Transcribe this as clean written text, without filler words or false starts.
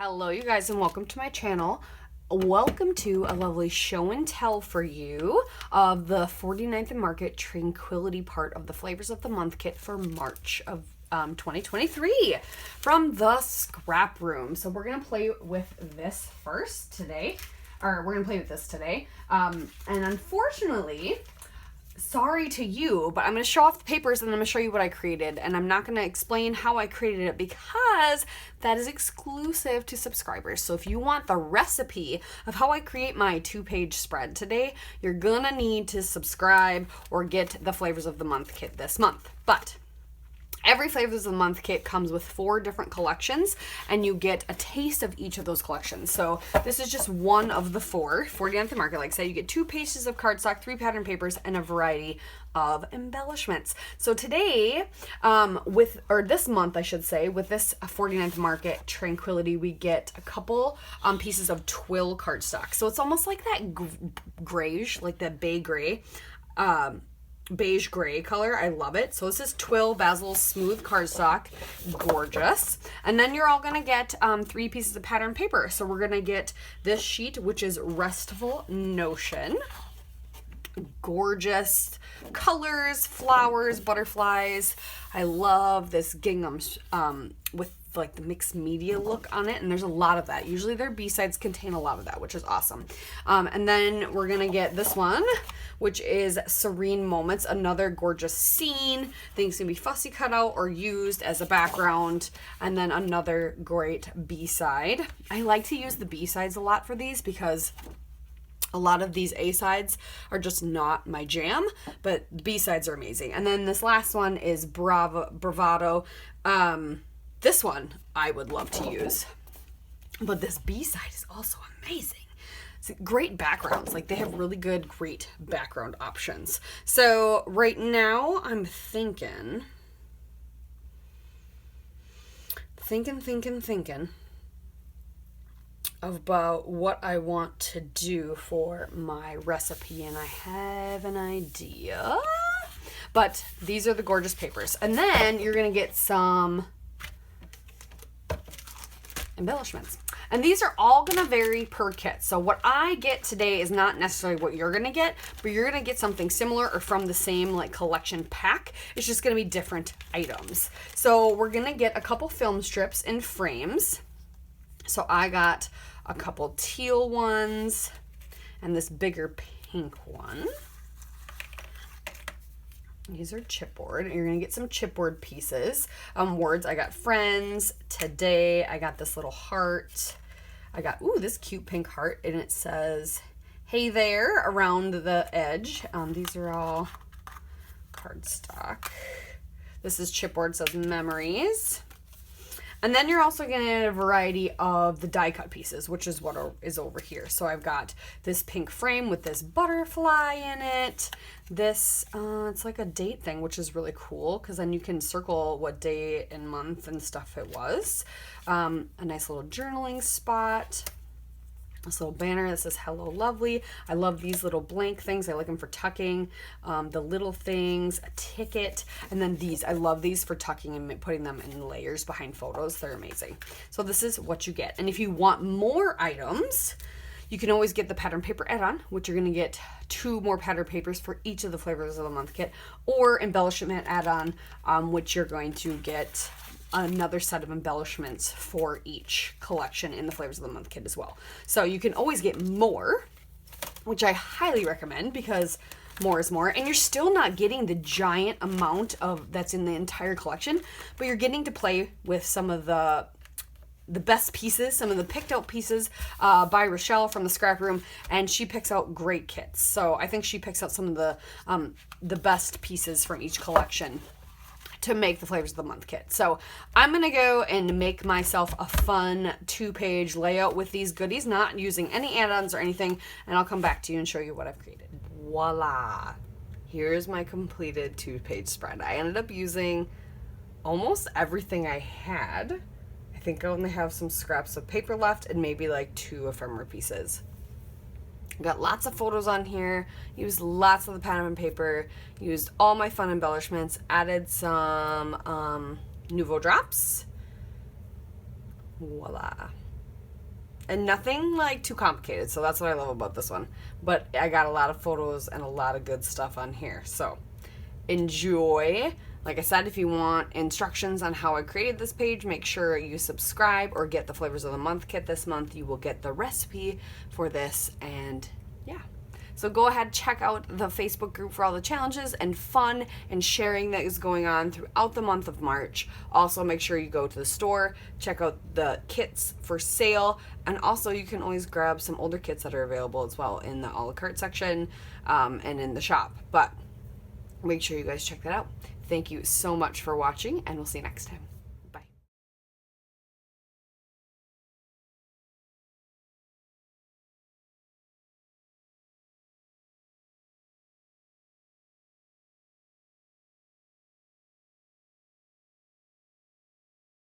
Hello you guys and welcome to my channel. Welcome to a lovely show and tell for you of the 49th and Market Tranquility part of the Flavors of the Month kit for March of 2023 from the Scrap Room. So we're going to play with this first today, or we're going to play with this today. And unfortunately, sorry to you, but I'm going to show off the papers and then I'm going to show you what I created. And I'm not going to explain how I created it because that is exclusive to subscribers. So if you want the recipe of how I create my 2-page spread today, you're going to need to subscribe or get the Flavors of the Month kit this month. But every Flavors of the Month kit comes with 4 different collections, and you get a taste of each of those collections. So this is just one of the 4. 49th and Market, like I said, you get 2 pages of cardstock, 3 pattern papers, and a variety of embellishments. So today, this month, I should say, with this 49th Market Tranquility, we get a couple pieces of twill cardstock. So it's almost like that grayish, like that beige gray color. I love it. So this is twill basil smooth cardstock, gorgeous. And then you're all gonna get 3 pieces of pattern paper. So we're gonna get this sheet, which is Restful Notion, gorgeous colors, flowers, butterflies. I love this gingham with like the mixed media look on it, and there's a lot of that. Usually their B-sides contain a lot of that, which is awesome. And then we're gonna get this one, which is Serene Moments, another gorgeous scene. Things can be fussy cut out or used as a background. And then another great B-side. I like to use the B-sides a lot for these because a lot of these A-sides are just not my jam, but B-sides are amazing. And then this last one is Bravado. This one I would love to use, but this B-side is also amazing. It's great backgrounds. Like, they have really good, great background options. So right now I'm thinking about what I want to do for my recipe, and I have an idea. But these are the gorgeous papers. And then you're gonna get some embellishments. And these are all gonna vary per kit. So what I get today is not necessarily what you're gonna get, but you're gonna get something similar or from the same like collection pack. It's just gonna be different items. So we're gonna get a couple film strips in frames. So I got a couple teal ones and this bigger pink one. These are chipboard. You're gonna get some chipboard pieces. Words, I got friends. Today, I got this little heart. I got, this cute pink heart, and it says, hey there, around the edge. These are all cardstock. This is chipboard, says memories. And then you're also going to get a variety of the die cut pieces, which is what is over here. So I've got this pink frame with this butterfly in it. This, it's like a date thing, which is really cool because then you can circle what day and month and stuff it was. A nice little journaling spot. This little banner that says hello lovely. I love these little blank things. I like them for tucking. The little things, a ticket, and then these. I love these for tucking and putting them in layers behind photos. They're amazing. So this is what you get. And if you want more items, you can always get the pattern paper add-on, which you're gonna get 2 more pattern papers for each of the Flavors of the Month kit, or embellishment add-on, which you're going to get another set of embellishments for each collection in the Flavors of the Month kit as well. So you can always get more, which I highly recommend because more is more, and you're still not getting the giant amount of that's in the entire collection, but you're getting to play with some of the best pieces, some of the picked out pieces by Rochelle from the Scrap Room, and she picks out great kits. So I think she picks out some of the best pieces from each collection to make the Flavors of the Month kit. So I'm gonna go and make myself a fun 2-page layout with these goodies, not using any add-ons or anything, and I'll come back to you and show you what I've created. Voila! Here's my completed 2-page spread. I ended up using almost everything I had. I think I only have some scraps of paper left and maybe like 2 ephemera pieces. Got lots of photos on here, used lots of the pattern paper, used all my fun embellishments, added some Nouveau drops. Voila. And nothing like too complicated, so that's what I love about this one. But I got a lot of photos and a lot of good stuff on here, so enjoy. Like I said, if you want instructions on how I created this page, make sure you subscribe or get the Flavors of the Month kit this month. You will get the recipe for this, and yeah. So go ahead, check out the Facebook group for all the challenges and fun and sharing that is going on throughout the month of March. Also, make sure you go to the store, check out the kits for sale, and also you can always grab some older kits that are available as well in the a la carte section and in the shop. But make sure you guys check that out. Thank you so much for watching, and we'll see you next time.